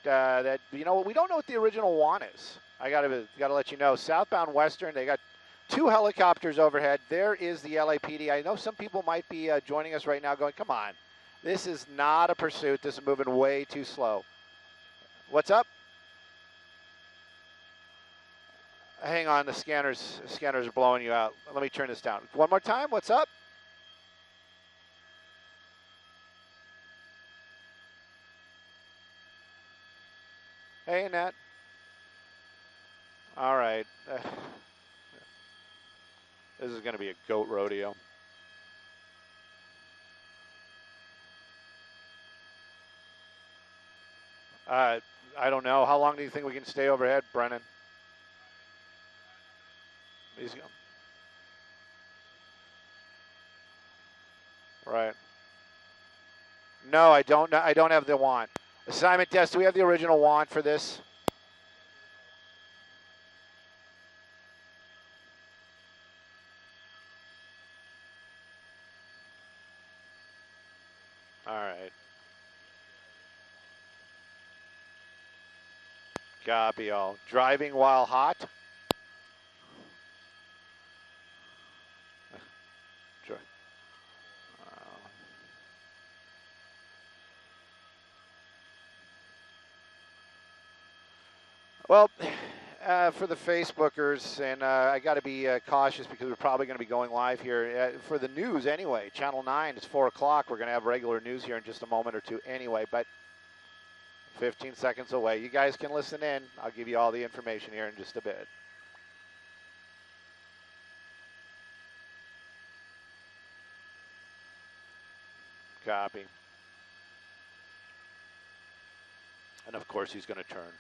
that, you know, we don't know what the original want is. I gotta let you know. Southbound Western, they got 2 helicopters overhead. There is the LAPD. I know some people might be joining us right now going, come on, this is not a pursuit. This is moving way too slow. What's up? Hang on, the scanners are blowing you out. Let me turn this down. One more time, what's up? Hey, Nat. All right. This is going to be a goat rodeo. I don't know. How long do you think we can stay overhead, Brennan? He's going. Right. No, I don't. I don't have the want. Assignment test. Do we have the original want for this? All right. Copy all. Driving while hot. Well, for the Facebookers, and I got to be cautious because we're probably going to be going live here for the news anyway. Channel 9, it's 4 o'clock. We're going to have regular news here in just a moment or two anyway, but 15 seconds away. You guys can listen in. I'll give you all the information here in just a bit. Copy. And of course, he's going to turn.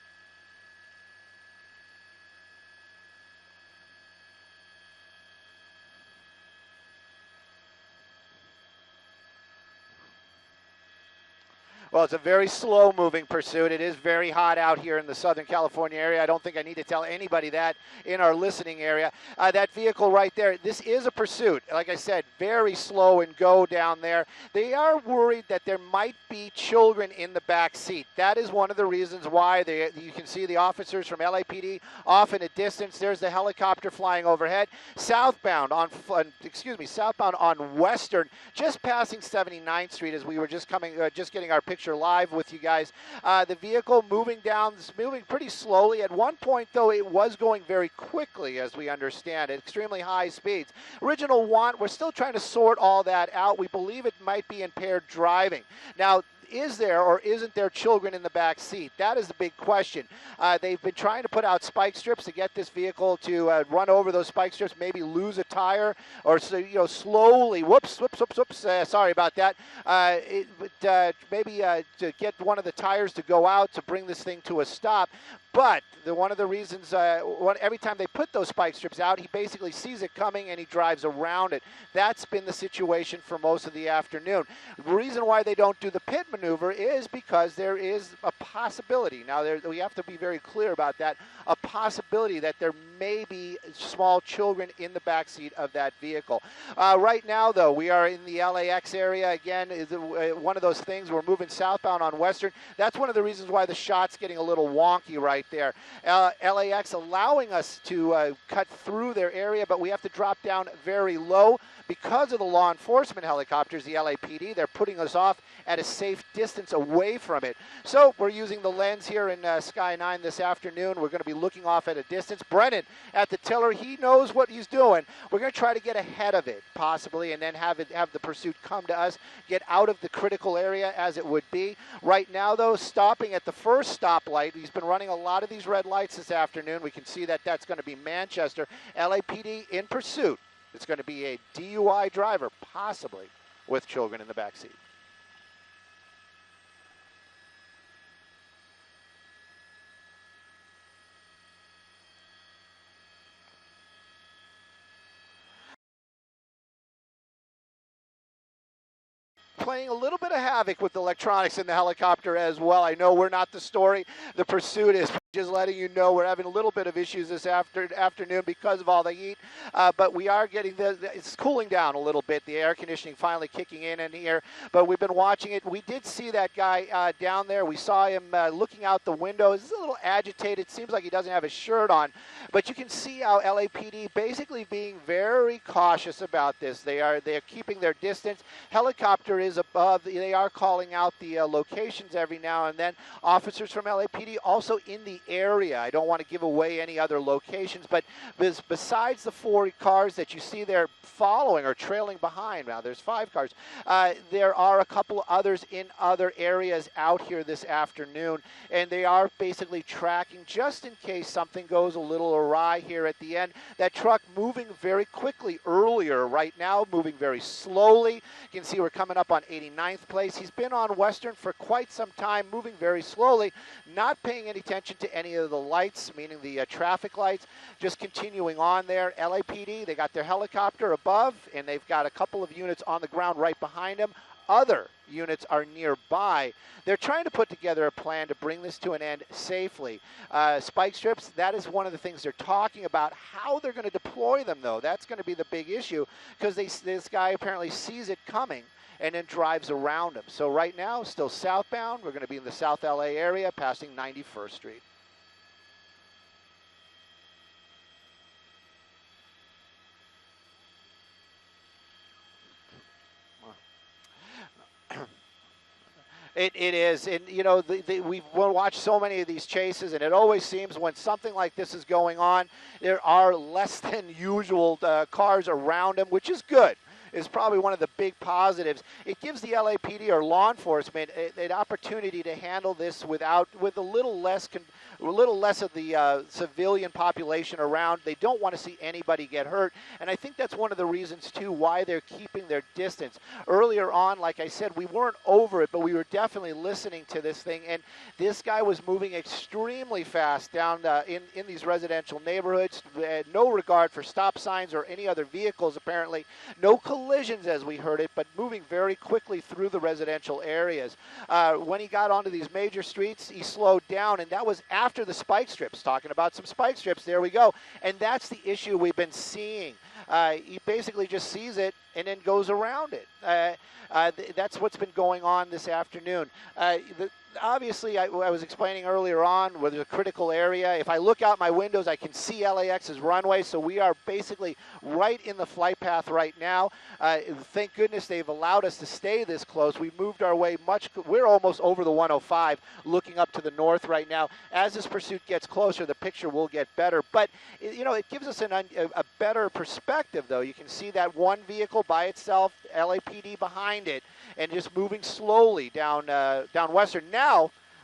Well, it's a very slow-moving pursuit. It is very hot out here in the Southern California area. I don't think I need to tell anybody that in our listening area. That vehicle right there, this is a pursuit. Like I said, very slow and go down there. They are worried that there might be children in the back seat. That is one of the reasons why you can see the officers from LAPD off in a distance. There's the helicopter flying overhead. Southbound on Western, just passing 79th Street as we were just getting our picture live with you guys. The vehicle moving pretty slowly. At one point, though, it was going very quickly, as we understand it, extremely high speeds. Original want, we're still trying to sort all that out. We believe it might be impaired driving. Now, is there or isn't there children in the back seat? That is the big question. They've been trying to put out spike strips to get this vehicle to run over those spike strips, maybe lose a tire, or slowly. Whoops. Sorry about that. Maybe to get one of the tires to go out to bring this thing to a stop. But one of the reasons, every time they put those spike strips out, he basically sees it coming and he drives around it. That's been the situation for most of the afternoon. The reason why they don't do the pit maneuver is because there is a possibility. Now, we have to be very clear about that. A possibility that there may be small children in the backseat of that vehicle. Right now, though, we are in the LAX area. Again, is one of those things. We're moving southbound on Western. That's one of the reasons why the shot's getting a little wonky right there. LAX allowing us to cut through their area, but we have to drop down very low because of the law enforcement helicopters, the LAPD. They're putting us off at a safe distance away from it. So we're using the lens here in Sky 9 this afternoon. We're going to be looking off at a distance. Brennan at the tiller, he knows what he's doing. We're going to try to get ahead of it, possibly, and then have the pursuit come to us, get out of the critical area as it would be. Right now, though, stopping at the first stoplight. He's been running a lot of these red lights this afternoon. We can see that that's going to be Manchester. LAPD in pursuit. It's going to be a DUI driver, possibly with children in the backseat. Playing a little bit of havoc with the electronics in the helicopter as well. I know we're not the story. The pursuit is Just letting you know we're having a little bit of issues this afternoon because of all the heat, but we are getting it's cooling down a little bit. The air conditioning finally kicking in here, but we've been watching it. We did see that guy down there. We saw him looking out the window. He's a little agitated. Seems like he doesn't have his shirt on, but you can see how LAPD basically being very cautious about this. They're keeping their distance. Helicopter is above. They are calling out the locations every now and then. Officers from LAPD also in the area. I don't want to give away any other locations, but besides the 4 cars that you see there following or trailing behind, now there's 5 cars, there are a couple others in other areas out here this afternoon, and they are basically tracking just in case something goes a little awry here at the end. That truck moving very quickly earlier, right now moving very slowly. You can see we're coming up on 89th place. He's been on Western for quite some time, moving very slowly, not paying any attention to any of the lights, meaning the traffic lights, just continuing on there. LAPD, they got their helicopter above, and they've got a couple of units on the ground right behind them. Other units are nearby. They're trying to put together a plan to bring this to an end safely. Spike strips, that is one of the things they're talking about. How they're going to deploy them, though, that's going to be the big issue, because this guy apparently sees it coming and then drives around him. So right now, still southbound. We're going to be in the South LA area, passing 91st Street. It is, and you know, we've watched so many of these chases, and it always seems when something like this is going on, there are less than usual cars around them, which is good. Is probably one of the big positives. It gives the LAPD or law enforcement an opportunity to handle this with a little less of the civilian population around. They don't want to see anybody get hurt, and I think that's one of the reasons too why they're keeping their distance. Earlier on, like I said, we weren't over it, but we were definitely listening to this thing, and this guy was moving extremely fast down in these residential neighborhoods. No regard for stop signs or any other vehicles, apparently. No collisions as we heard it, but moving very quickly through the residential areas. When he got onto these major streets, he slowed down, and that was after the spike strips. Talking about some spike strips, there we go. And that's the issue we've been seeing. He basically just sees it and then goes around it. That's what's been going on this afternoon. Obviously, I was explaining earlier on where there's a critical area. If I look out my windows, I can see LAX's runway, so we are basically right in the flight path right now. Thank goodness they've allowed us to stay this close. We moved our way we're almost over the 105, looking up to the north right now. As this pursuit gets closer, the picture will get better. But, you know, it gives us a better perspective, though. You can see that one vehicle by itself, LAPD behind it, and just moving slowly down Western. Now,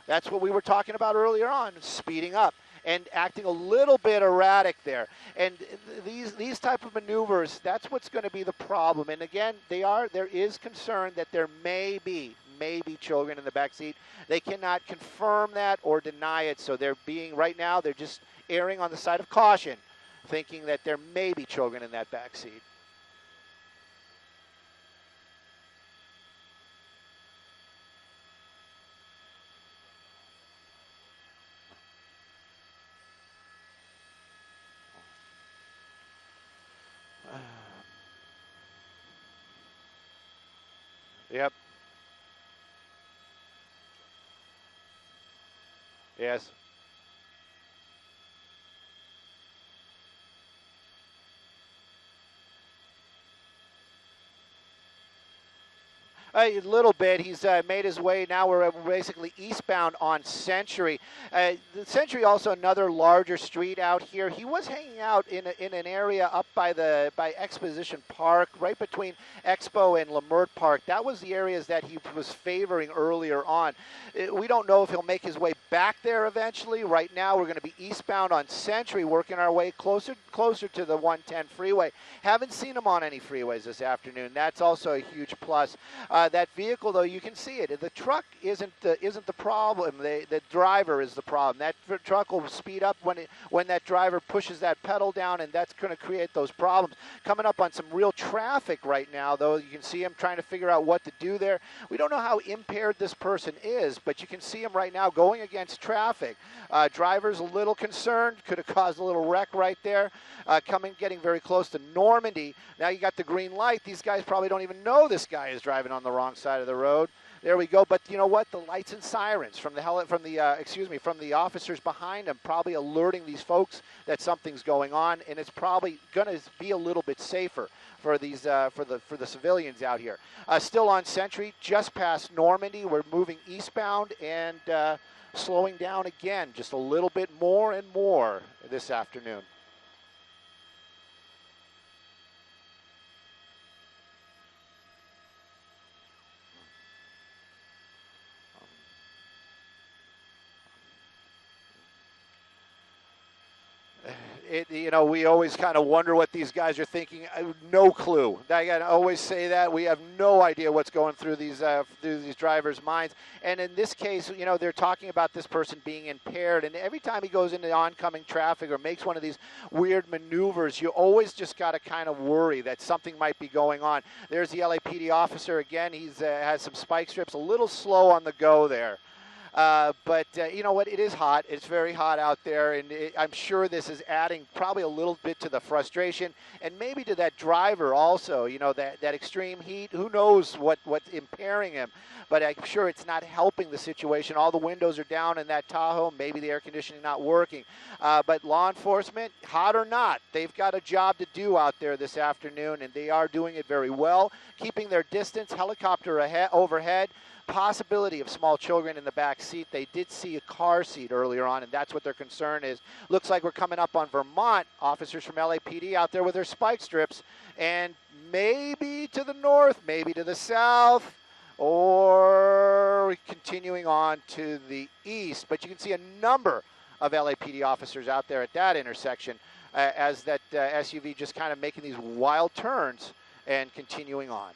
that's what we were talking about earlier on, speeding up and acting a little bit erratic there. And these type of maneuvers, that's what's going to be the problem. And again, there is concern that there may be children in the back seat. They cannot confirm that or deny it. So right now, they're just erring on the side of caution, thinking that there may be children in that back seat. Yep. Yes. A little bit. He's made his way. Now we're basically eastbound on Century. The Century, also another larger street out here. He was hanging out in an area up by Exposition Park, right between Expo and Lemert Park. That was the areas that he was favoring earlier on. We don't know if he'll make his way back there eventually. Right now we're going to be eastbound on Century, working our way closer to the 110 freeway. Haven't seen him on any freeways this afternoon. That's also a huge plus. That vehicle, though, you can see it. The truck isn't the problem. The driver is the problem. That truck will speed up when that driver pushes that pedal down, and that's going to create those problems. Coming up on some real traffic right now, though. You can see him trying to figure out what to do there. We don't know how impaired this person is, but you can see him right now going against against traffic. Driver's a little concerned, could have caused a little wreck right there. Getting very close to Normandy. Now you got the green light. These guys probably don't even know this guy is driving on the wrong side of the road. There we go. But you know what? The lights and sirens from the officers behind them probably alerting these folks that something's going on, and it's probably going to be a little bit safer for these for the civilians out here. Still on Sentry, just past Normandy. We're moving eastbound and slowing down again, just a little bit more and more this afternoon. We always kind of wonder what these guys are thinking. No clue. I always say that. We have no idea what's going through these drivers' minds. And in this case, they're talking about this person being impaired. And every time he goes into oncoming traffic or makes one of these weird maneuvers, you always just got to kind of worry that something might be going on. There's the LAPD officer again. He's has some spike strips, a little slow on the go there. But you know what? It is hot. It's very hot out there, and I'm sure this is adding probably a little bit to the frustration, and maybe to that driver also. That extreme heat. Who knows what's impairing him? But I'm sure it's not helping the situation. All the windows are down in that Tahoe. Maybe the air conditioning not working. But law enforcement, hot or not, they've got a job to do out there this afternoon, and they are doing it very well, keeping their distance. Helicopter overhead. Possibility of small children in the back seat. They did see a car seat earlier on, and that's what their concern is. Looks like we're coming up on Vermont. Officers from LAPD out there with their spike strips, and maybe to the north, maybe to the south, or continuing on to the east. But you can see a number of LAPD officers out there at that intersection as that SUV just kind of making these wild turns and continuing on.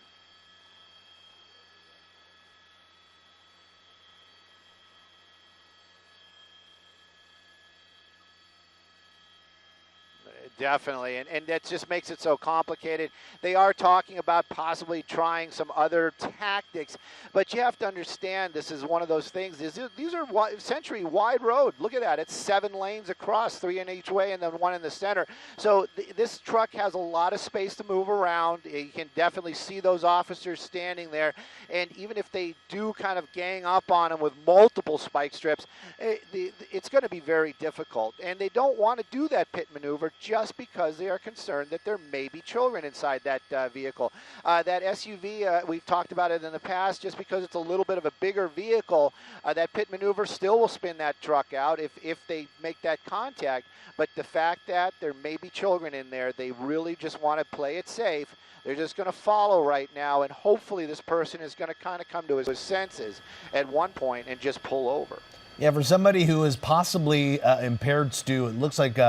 Definitely, and that just makes it so complicated. They are talking about possibly trying some other tactics, but you have to understand this is one of those things. These are Century wide road. Look at that. It's 7 lanes across, 3 in each way, and then 1 in the center. So this truck has a lot of space to move around. You can definitely see those officers standing there, and even if they do kind of gang up on them with multiple spike strips, it's going to be very difficult, and they don't want to do that pit maneuver just because they are concerned that there may be children inside that vehicle. That SUV, we've talked about it in the past, just because it's a little bit of a bigger vehicle, that pit maneuver still will spin that truck out if they make that contact. But the fact that there may be children in there, they really just want to play it safe. They're just going to follow right now, and hopefully this person is going to kind of come to his senses at one point and just pull over. Yeah, for somebody who is possibly impaired, Stu, it looks like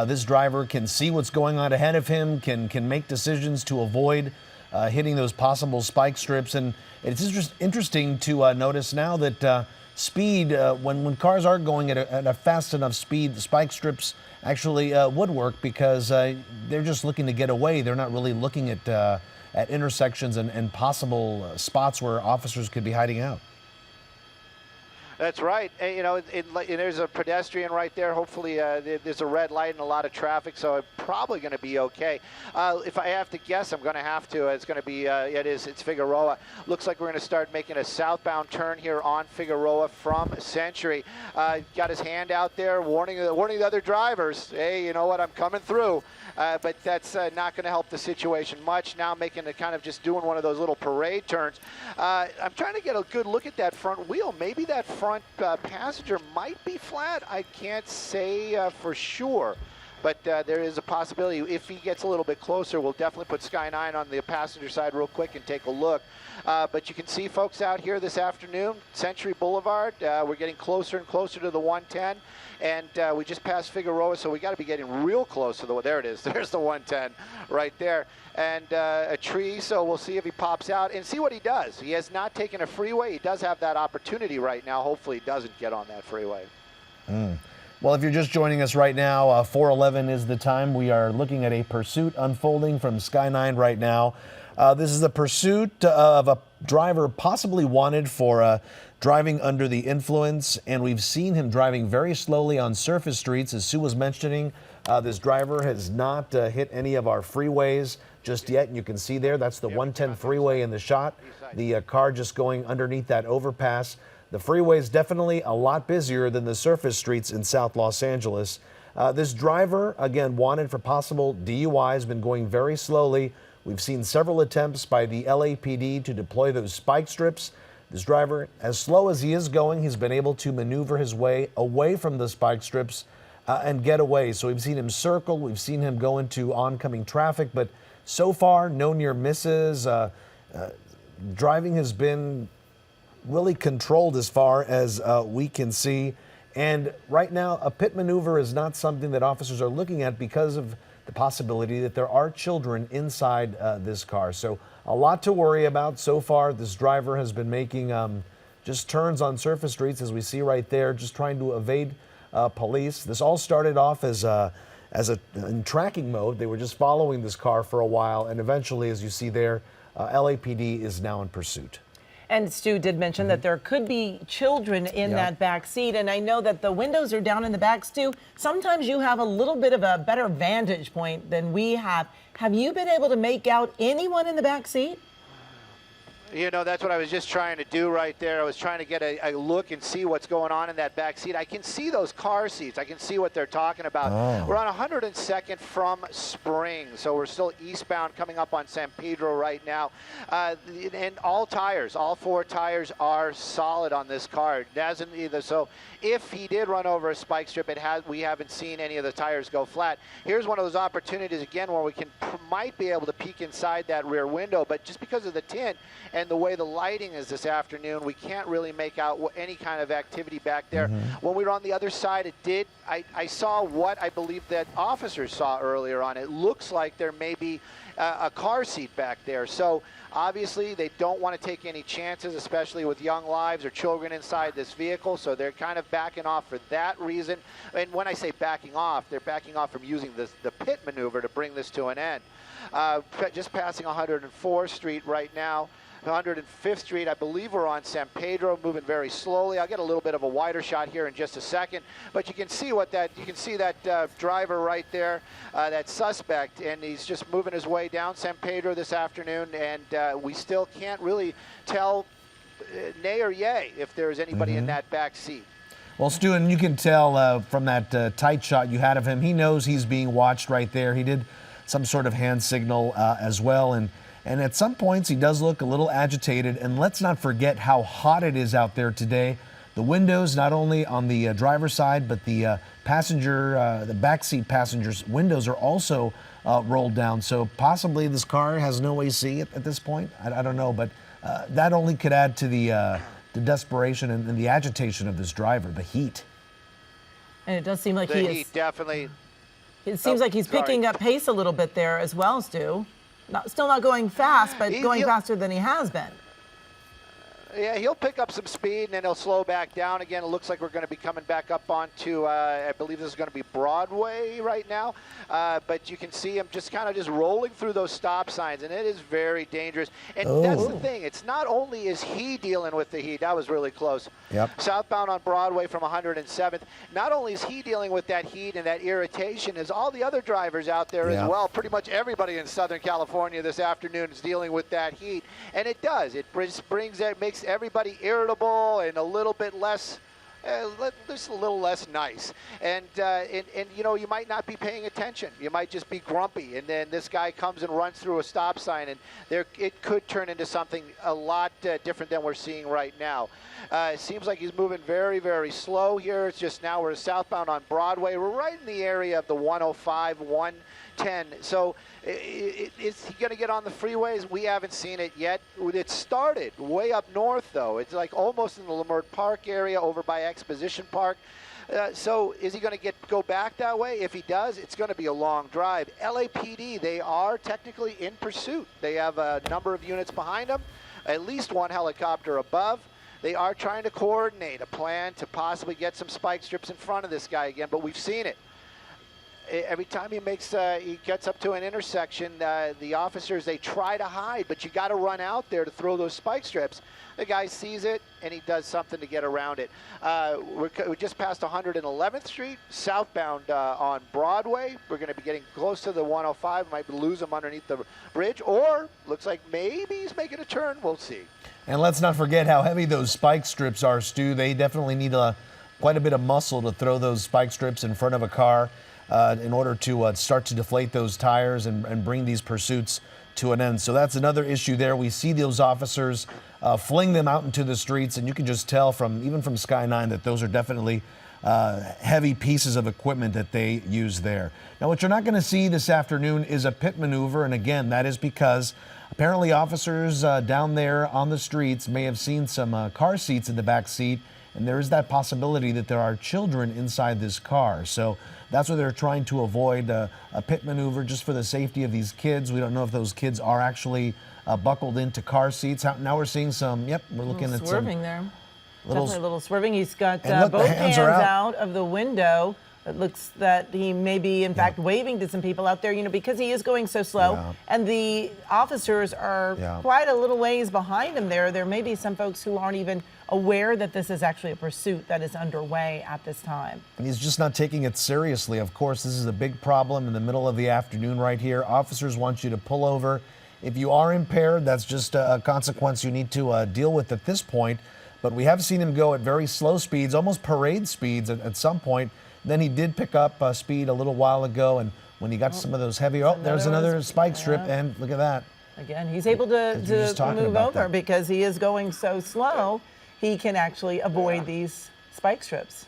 this driver can see what's going on ahead of him, can make decisions to avoid hitting those possible spike strips. And it's interesting to notice now that speed, when cars aren't going at a fast enough speed, the spike strips actually would work because they're just looking to get away. They're not really looking at intersections and possible spots where officers could be hiding out. That's right. And, there's a pedestrian right there. Hopefully there's a red light and a lot of traffic, so I'm probably going to be okay. If I have to guess, I'm going to have to. It's going to be, it's Figueroa. Looks like we're going to start making a southbound turn here on Figueroa from Century. Got his hand out there warning the other drivers, hey, you know what, I'm coming through. But that's not going to help the situation much. Now making it kind of just doing one of those little parade turns. I'm trying to get a good look at that front wheel. Maybe that front passenger might be flat. I can't say for sure. But there is a possibility. If he gets a little bit closer, we'll definitely put Sky 9 on the passenger side real quick and take a look. But you can see folks out here this afternoon, Century Boulevard. We're getting closer and closer to the 110. And we just passed Figueroa, so we got to be getting real close to there it is. There's the 110 right there. And a tree, so we'll see if he pops out and see what he does. He has not taken a freeway. He does have that opportunity right now. Hopefully he doesn't get on that freeway. Well, if you're just joining us right now, 4:11 is the time. We are looking at a pursuit unfolding from Sky 9 right now. This is the pursuit of a driver possibly wanted for driving under the influence, and we've seen him driving very slowly on surface streets. As Sue was mentioning, this driver has not hit any of our freeways just yet, and you can see there, that's the 110 freeway in the shot. The car just going underneath that overpass. The freeway is definitely a lot busier than the surface streets in South Los Angeles. This driver, again, wanted for possible DUI, has been going very slowly. We've seen several attempts by the LAPD to deploy those spike strips. This driver, as slow as he is going, he's been able to maneuver his way away from the spike strips and get away. So we've seen him circle, we've seen him go into oncoming traffic, but so far, no near misses. Driving has been really controlled as far as we can see. And right now, a pit maneuver is not something that officers are looking at because of the possibility that there are children inside this car. So a lot to worry about so far. This driver has been making just turns on surface streets, as we see right there, just trying to evade police. This all started off as in tracking mode. They were just following this car for a while, and eventually, as you see there, LAPD is now in pursuit. And Stu did mention that there could be children in that back seat, and I know that the windows are down in the back, Stu. Sometimes you have a little bit of a better vantage point than we have. Have you been able to make out anyone in the back seat? You know, that's what I was just trying to do right there. I was trying to get a look and see what's going on in that back seat. I can see those car seats. I can see what they're talking about. Oh. We're on 102nd from Spring, so we're still eastbound coming up on San Pedro right now. And all tires, all four tires are solid on this car. It doesn't either. So if he did run over a spike strip, we haven't seen any of the tires go flat. Here's one of those opportunities again where we might be able to peek inside that rear window, but just because of the tint and the way the lighting is this afternoon, we can't really make out any kind of activity back there. When we were on the other side, I saw what I believe that officers saw earlier on. It looks like there may be a car seat back there. So obviously they don't want to take any chances, especially with young lives or children inside this vehicle. So they're kind of backing off for that reason. And when I say backing off, they're backing off from using the pit maneuver to bring this to an end. Just passing 104th Street right now. 105th Street, I believe we're on San Pedro, moving very slowly. I'll get a little bit of a wider shot here in just a second, but you can see that driver right there, that suspect, and he's just moving his way down San Pedro this afternoon, and we still can't really tell nay or yay if there's anybody in that back seat. Well, Stu, and you can tell from that tight shot you had of him, he knows he's being watched right there. He did some sort of hand signal as well, and at some points, he does look a little agitated. And let's not forget how hot it is out there today. The windows, not only on the driver's side, but the passenger, the backseat passengers' windows are also rolled down. So possibly this car has no AC at this point. I don't know, but that only could add to the desperation and the agitation of this driver, the heat. And it does seem like definitely. It seems like he's picking up pace a little bit there as well, Stu. Still not going fast, but going faster than he has been. Yeah, he'll pick up some speed, and then he'll slow back down again. It looks like we're going to be coming back up onto, I believe this is going to be Broadway right now. But you can see him just kind of just rolling through those stop signs, and it is very dangerous. And that's the thing. It's not only is he dealing with the heat. That was really close. Yep. Southbound on Broadway from 107th. Not only is he dealing with that heat and that irritation, is all the other drivers out there as well. Pretty much everybody in Southern California this afternoon is dealing with that heat. And it does. It makes everybody irritable and a little bit less, just a little less nice. And you know, you might not be paying attention. You might just be grumpy. And then this guy comes and runs through a stop sign, and it could turn into something a lot different than we're seeing right now. It seems like he's moving very, very slow here. It's just now we're southbound on Broadway. We're right in the area of the 105, 110. So is he going to get on the freeways? We haven't seen it yet. It started way up north, though. It's like almost in the Leimert Park area over by Exposition Park. So is he going to go back that way? If he does, it's going to be a long drive. LAPD, they are technically in pursuit. They have a number of units behind them, at least one helicopter above. They are trying to coordinate a plan to possibly get some spike strips in front of this guy again, but we've seen it. every time he gets up to an intersection, the officers, they try to hide, but you got to run out there to throw those spike strips. The guy sees it, and he does something to get around it. We're just past 111th Street, southbound on Broadway. We're going to be getting close to the 105. Might lose him underneath the bridge, or looks like maybe he's making a turn. We'll see. And let's not forget how heavy those spike strips are, Stu. They definitely need quite a bit of muscle to throw those spike strips in front of a car in order to start to deflate those tires and bring these pursuits to an end. So that's another issue there. We see those officers fling them out into the streets, and you can just tell even from Sky 9 that those are definitely heavy pieces of equipment that they use there. Now, what you're not going to see this afternoon is a pit maneuver, and again, that is because apparently officers down there on the streets may have seen some car seats in the back seat, and there is that possibility that there are children inside this car. So that's what they're trying to avoid, a pit maneuver just for the safety of these kids. We don't know if those kids are actually buckled into car seats. Now we're seeing some, we're looking at swerving some. there. Definitely a little swerving. He's got look, both hands are out of the window. It looks that he may be, in fact, waving to some people out there, because he is going so slow. Yeah. And the officers are quite a little ways behind him there. There may be some folks who aren't even aware that this is actually a pursuit that is underway at this time. And he's just not taking it seriously. Of course, this is a big problem in the middle of the afternoon right here. Officers want you to pull over. If you are impaired, that's just a consequence you need to deal with at this point. But we have seen him go at very slow speeds, almost parade speeds at some point. Then he did pick up speed a little while ago, and when he got to some of those heavy, there's another spike strip, and look at that. Again, he's able to move over because he is going so slow, he can actually avoid these spike strips.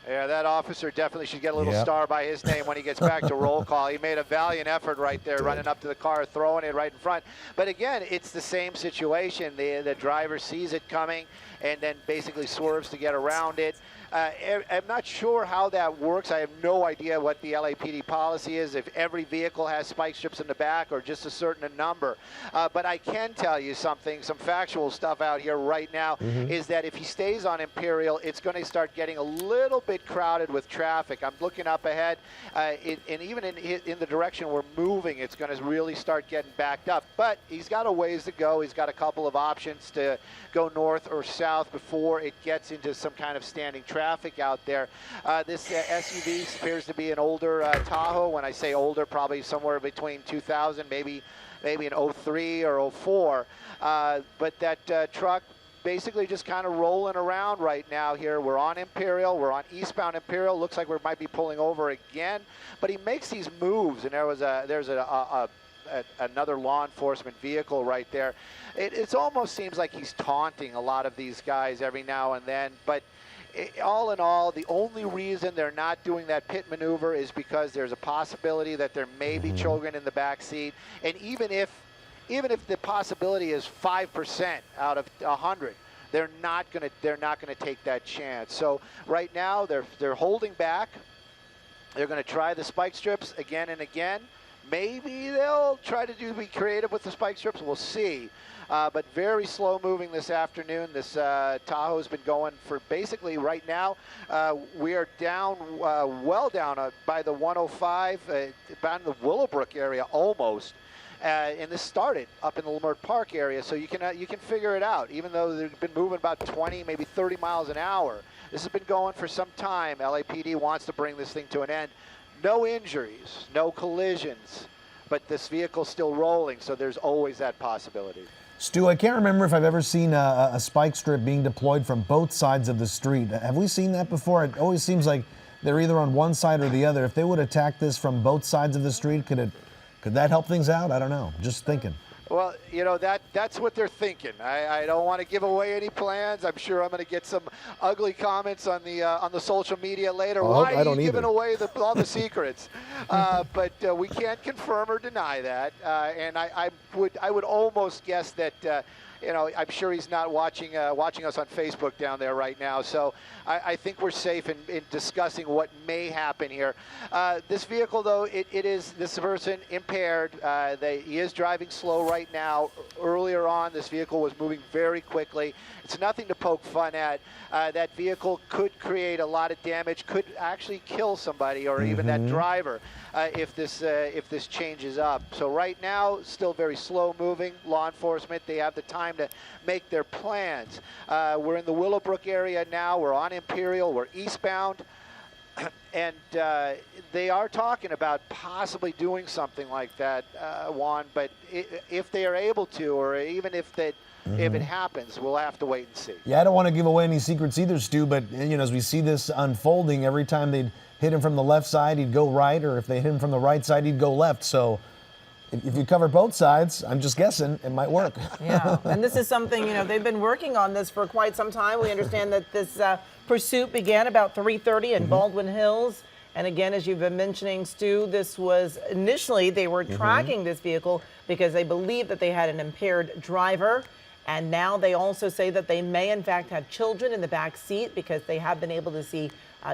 Yeah, that officer definitely should get a little star by his name when he gets back to roll call. He made a valiant effort right there, running up to the car, throwing it right in front. But again, it's the same situation. The driver sees it coming and then basically swerves to get around it. I'm not sure how that works. I have no idea what the LAPD policy is, if every vehicle has spike strips in the back or just a certain number. But I can tell you something, some factual stuff out here right now, is that if he stays on Imperial, it's going to start getting a little bit crowded with traffic. I'm looking up ahead, and even in the direction we're moving, it's going to really start getting backed up. But he's got a ways to go. He's got a couple of options to go north or south before it gets into some kind of standing traffic out there. This SUV appears to be an older Tahoe. When I say older, probably somewhere between 2000, maybe an 03 or 04. But that truck basically just kind of rolling around right now here. We're on Imperial. We're on eastbound Imperial. Looks like we might be pulling over again. But he makes these moves, and there's another law enforcement vehicle right there. It almost seems like he's taunting a lot of these guys every now and then. But all in all, the only reason they're not doing that pit maneuver is because there's a possibility that there may be children in the back seat. And even if the possibility is 5% out of 100, they're not going to take that chance. So right now they're holding back. They're going to try the spike strips again and again. Maybe they'll try to be creative with the spike strips. We'll see. But very slow moving this afternoon. This Tahoe's been going for basically right now. We are down, well down by the 105, down in the Willowbrook area almost. And this started up in the Leimert Park area, so you can figure it out. Even though they've been moving about 20, maybe 30 miles an hour, this has been going for some time. LAPD wants to bring this thing to an end. No injuries, no collisions, but this vehicle's still rolling, so there's always that possibility. Stu, I can't remember if I've ever seen a spike strip being deployed from both sides of the street. Have we seen that before? It always seems like they're either on one side or the other. If they would attack this from both sides of the street, could that help things out? I don't know. Just thinking. Well, that's what they're thinking. I don't want to give away any plans. I'm sure I'm going to get some ugly comments on the social media later. Why are you giving away all the secrets? But we can't confirm or deny that. And I would almost guess that I'm sure he's not watching us on Facebook down there right now. So I think we're safe in discussing what may happen here. This vehicle, though, it is this person impaired. He is driving slow right now. Earlier on, this vehicle was moving very quickly. It's nothing to poke fun at. That vehicle could create a lot of damage, could actually kill somebody or even that driver if this changes up. So right now, still very slow moving. Law enforcement, they have the time to make their plans. We're in the Willowbrook area now. We're on Imperial. We're eastbound. And they are talking about possibly doing something like that, Juan. But if they are able to, or even if it happens, we'll have to wait and see. Yeah, I don't want to give away any secrets either, Stu, but as we see this unfolding, every time they'd hit him from the left side, he'd go right, or if they hit him from the right side, he'd go left. So if you cover both sides, I'm just guessing, it might work. Yeah, and this is something, they've been working on this for quite some time. We understand that this pursuit began about 3:30 in Baldwin Hills. And again, as you've been mentioning, Stu, this was initially they were tracking this vehicle because they believed that they had an impaired driver. And now they also say that they may, in fact, have children in the back seat because they have been able to see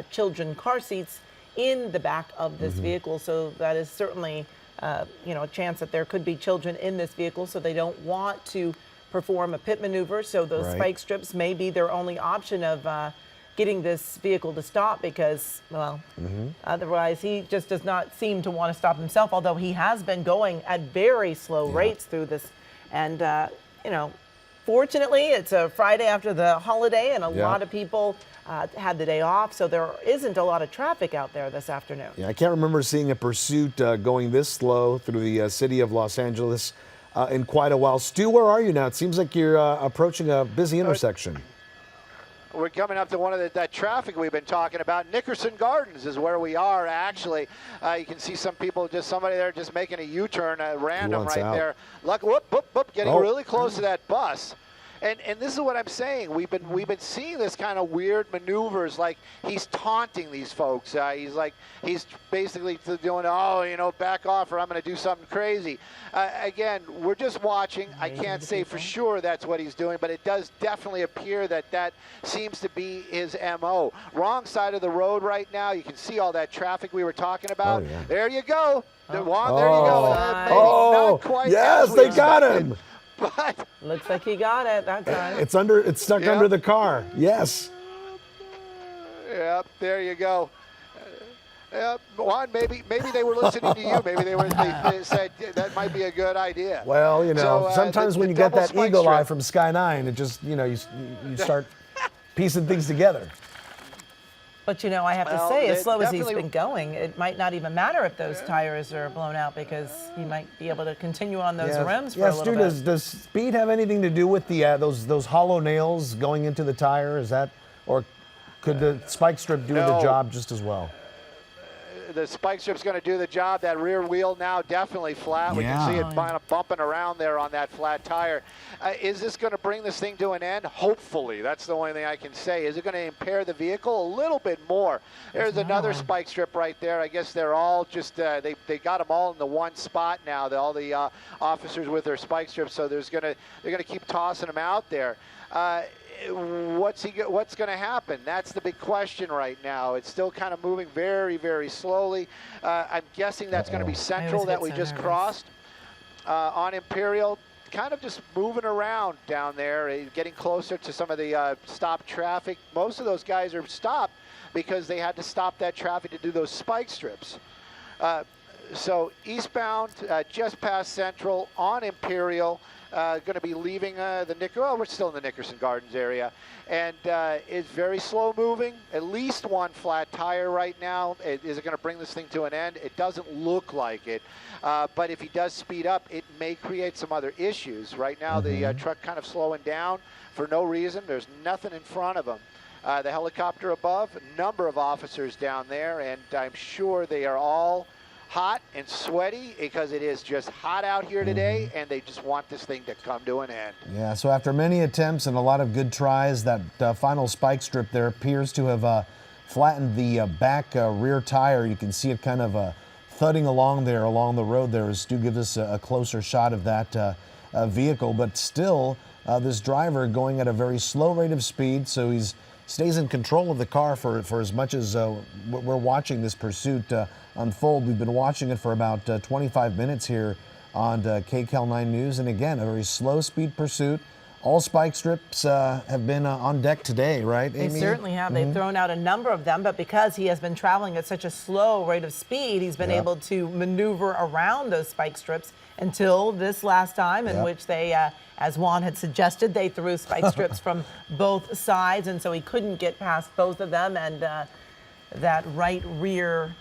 children car seats in the back of this vehicle. So that is certainly, a chance that there could be children in this vehicle. So they don't want to perform a pit maneuver. So those spike strips may be their only option of getting this vehicle to stop because, well, otherwise he just does not seem to want to stop himself, although he has been going at very slow rates through this. And, fortunately, it's a Friday after the holiday, and a lot of people had the day off, so there isn't a lot of traffic out there this afternoon. Yeah, I can't remember seeing a pursuit going this slow through the city of Los Angeles in quite a while. Stu, where are you now? It seems like you're approaching a busy intersection. We're coming up to one of that traffic we've been talking about. Nickerson Gardens is where we are, actually. You can see some people, somebody there just making a U-turn at random right there. Look, whoop, whoop, whoop, getting really close to that bus. And this is what I'm saying. We've been seeing this kind of weird maneuvers, like he's taunting these folks. He's basically doing, back off or I'm going to do something crazy. Again, we're just watching. I can't say for sure that's what he's doing, but it does definitely appear that seems to be his MO. Wrong side of the road right now. You can see all that traffic we were talking about. Oh, yeah. There you go. Juan, there you go. Maybe not quite yes, they got him. But looks like he got it that time. It's stuck under the car. Yes. Yep, there you go. Juan, maybe they were listening to you. Maybe they said that might be a good idea. Well, sometimes when you get that eagle eye from Sky 9, it just, you start piecing things together. But, I have to say, as slow as he's been going, it might not even matter if those tires are blown out because he might be able to continue on those rims for a little bit. Stu, does speed have anything to do with the those hollow nails going into the tire? Is that, or could the spike strip do the job just as well? The spike strip's going to do the job. That rear wheel now definitely flat. We can see it kind of bumping around there on that flat tire. Is this going to bring this thing to an end? Hopefully. That's the only thing I can say. Is it going to impair the vehicle? A little bit more. There's another spike strip right there. I guess they're all just, they got them all in the one spot now, all the officers with their spike strips, so they're going to keep tossing them out there. What's going to happen? That's the big question right now. It's still kind of moving very, very slowly. I'm guessing that's going to be Central that we just crossed on Imperial. Kind of just moving around down there, getting closer to some of the stopped traffic. Most of those guys are stopped because they had to stop that traffic to do those spike strips. So eastbound, just past Central on Imperial. Going to be leaving we're still in the Nickerson Gardens area, and it's very slow moving. At least one flat tire right now. Is it going to bring this thing to an end? It doesn't look like it, but if he does speed up, it may create some other issues. Right now, the truck kind of slowing down for no reason. There's nothing in front of him. The helicopter above, a number of officers down there, and I'm sure they are all hot and sweaty because it is just hot out here today, and they just want this thing to come to an end. Yeah, so after many attempts and a lot of good tries, that final spike strip there appears to have flattened the back rear tire. You can see it kind of thudding along the road there as Stu gives us a closer shot of that vehicle, but still this driver going at a very slow rate of speed, so he stays in control of the car for as much as we're watching this pursuit unfold. We've been watching it for about 25 minutes here on KCAL 9 News, and again, a very slow speed pursuit. All spike strips have been on deck today, right, Amy? They certainly have. They've thrown out a number of them, but because he has been traveling at such a slow rate of speed, he's been able to maneuver around those spike strips until this last time, in which they, as Juan had suggested, they threw spike strips from both sides, and so he couldn't get past both of them, and that right rear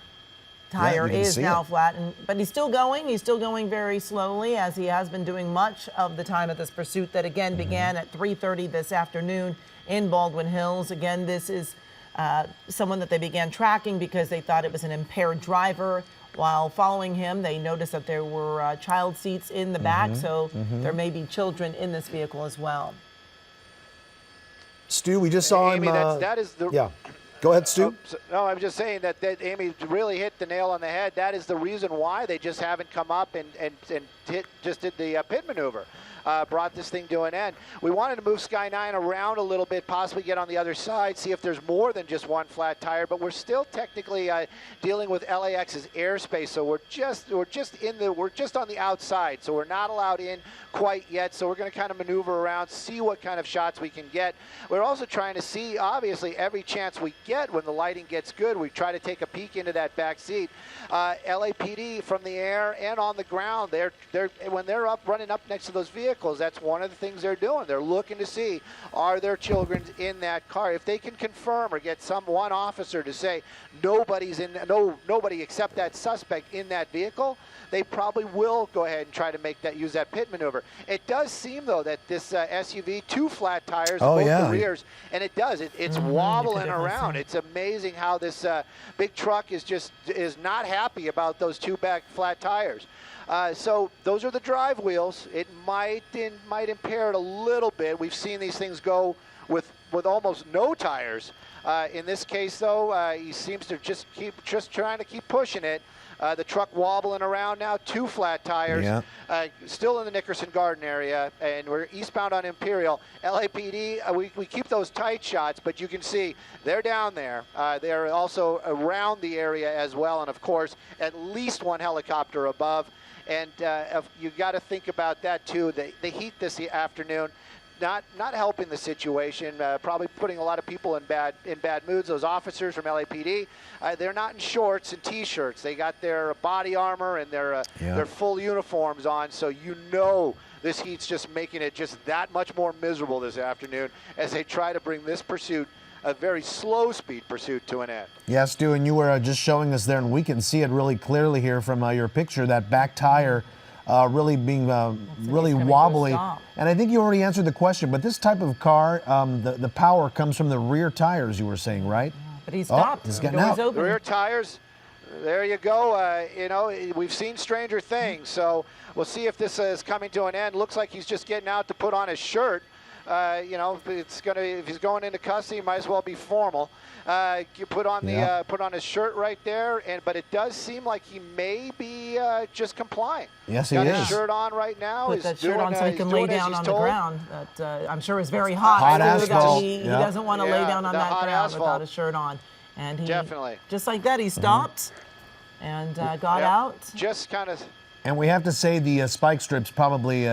tire is now flat, but he's still going. He's still going very slowly, as he has been doing much of the time at this pursuit that again began at 3:30 this afternoon in Baldwin Hills. Again, this is someone that they began tracking because they thought it was an impaired driver. While following him, they noticed that there were child seats in the back, so there may be children in this vehicle as well. Stu, we just saw Amy, him. that is the. Yeah. Go ahead, Stu. No, I'm just saying that Amy really hit the nail on the head. That is the reason why they just haven't come up and just did the pit maneuver. Brought this thing to an end. We wanted to move Sky 9 around a little bit, possibly get on the other side, see if there's more than just one flat tire. But we're still technically dealing with LAX's airspace, so we're just on the outside, so we're not allowed in quite yet. So we're going to kind of maneuver around, see what kind of shots we can get. We're also trying to see, obviously, every chance we get when the lighting gets good. We try to take a peek into that back seat. LAPD from the air and on the ground, when they're running up next to those vehicles, that's one of the things they're doing. They're looking to see, are there children in that car? If they can confirm or get one officer to say nobody except that suspect in that vehicle, they probably will go ahead and try to use that pit maneuver. It does seem, though, that this SUV, two flat tires on both the rears, and it's wobbling around. It's amazing how this big truck is not happy about those two back flat tires. So those are the drive wheels. It might impair it a little bit. We've seen these things go with almost no tires. In this case, though, he seems to just trying to keep pushing it. The truck wobbling around now, two flat tires, still in the Nickerson Garden area, and we're eastbound on Imperial. LAPD, we keep those tight shots, but you can see they're down there. They're also around the area as well, and of course, at least one helicopter above. And you got to think about that too. The heat this afternoon, not helping the situation. Probably putting a lot of people in bad moods. Those officers from LAPD, they're not in shorts and T-shirts. They got their body armor and their full uniforms on. So this heat's just making it just that much more miserable this afternoon as they try to bring this pursuit, a very slow speed pursuit, to an end. Yes, Stu, and you were just showing us there, and we can see it really clearly here from your picture, that back tire really being really wobbly. And I think you already answered the question, but this type of car, the power comes from the rear tires, you were saying, right? But he stopped. He's getting out. The rear tires, there you go. We've seen stranger things, so we'll see if this is coming to an end. Looks like he's just getting out to put on his shirt. If he's going into custody, might as well be formal. You put on his shirt right there, but it does seem like he may be just complying. Yes, he is. Got his shirt on right now. Put that shirt on so he can lay down on the ground. That I'm sure is very hot. Hot asphalt. He doesn't want to lay down on that ground without a shirt on. And he definitely, just like that, he stopped and got out. Just kind of. And we have to say the spike strips probably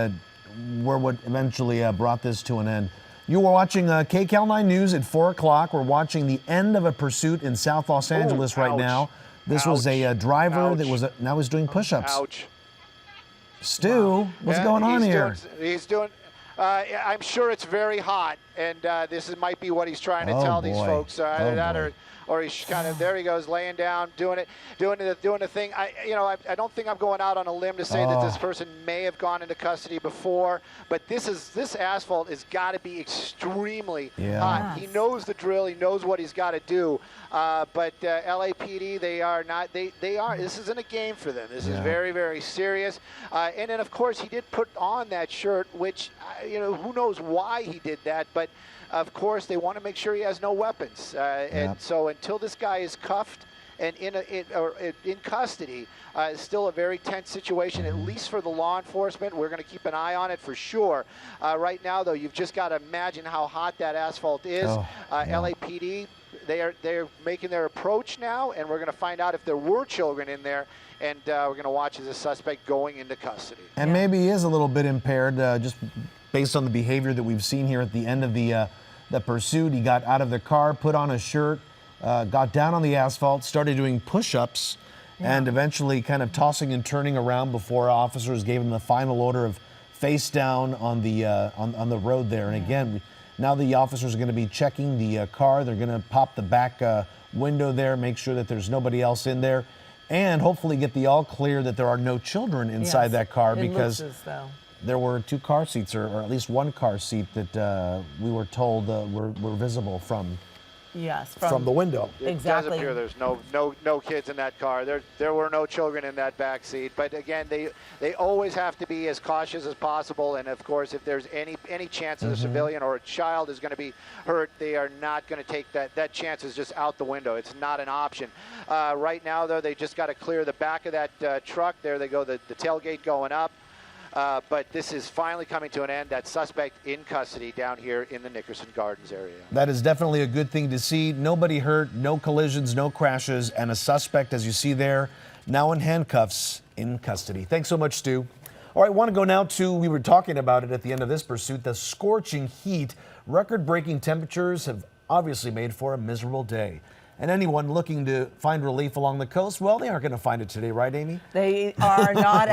were what eventually brought this to an end. You were watching KCAL 9 News at 4 o'clock. We're watching the end of a pursuit in South Los Angeles right now. This was a driver that was now he's doing push-ups. Ouch. Stu, what's going on here? He's doing. I'm sure it's very hot, and this might be what he's trying to tell these folks. Either that or he's kind of, there he goes, laying down, doing the thing. I don't think I'm going out on a limb to say that this person may have gone into custody before, but this asphalt has got to be extremely hot. He knows the drill. He knows what he's got to do. But LAPD, this isn't a game for them. This is very, very serious. And then, of course, he did put on that shirt, which, who knows why he did that, but of course, they want to make sure he has no weapons. And so until this guy is cuffed and in custody is still a very tense situation, at least for the law enforcement. We're going to keep an eye on it for sure. Right now, though, you've just got to imagine how hot that asphalt is. LAPD, they're making their approach now, and we're going to find out if there were children in there, and we're going to watch as a suspect going into custody. And maybe he is a little bit impaired, just based on the behavior that we've seen here at the end of the pursuit. He got out of the car, put on a shirt, got down on the asphalt, started doing push-ups, and eventually kind of tossing and turning around before officers gave him the final order of face down on the road there. And again, now the officers are going to be checking the car. They're going to pop the back window there, make sure that there's nobody else in there, and hopefully get the all clear that there are no children inside that car, because there were 2 car seats, or at least 1 car seat that we were told were visible from the window. It does appear there's no kids in that car. There were no children in that back seat. But again, they always have to be as cautious as possible. And of course, if there's any chance that a civilian or a child is going to be hurt, they are not going to take that. That chance is just out the window. It's not an option. Right now, though, they just got to clear the back of that truck. There they go, the tailgate going up. But this is finally coming to an end. That suspect in custody down here in the Nickerson Gardens area. That is definitely a good thing to see. Nobody hurt, no collisions, no crashes, and a suspect, as you see there, now in handcuffs in custody. Thanks so much, Stu. All right, want to go now to, we were talking about it at the end of this pursuit, the scorching heat. Record-breaking temperatures have obviously made for a miserable day. And anyone looking to find relief along the coast, well, they aren't going to find it today, right, Amy? They are not.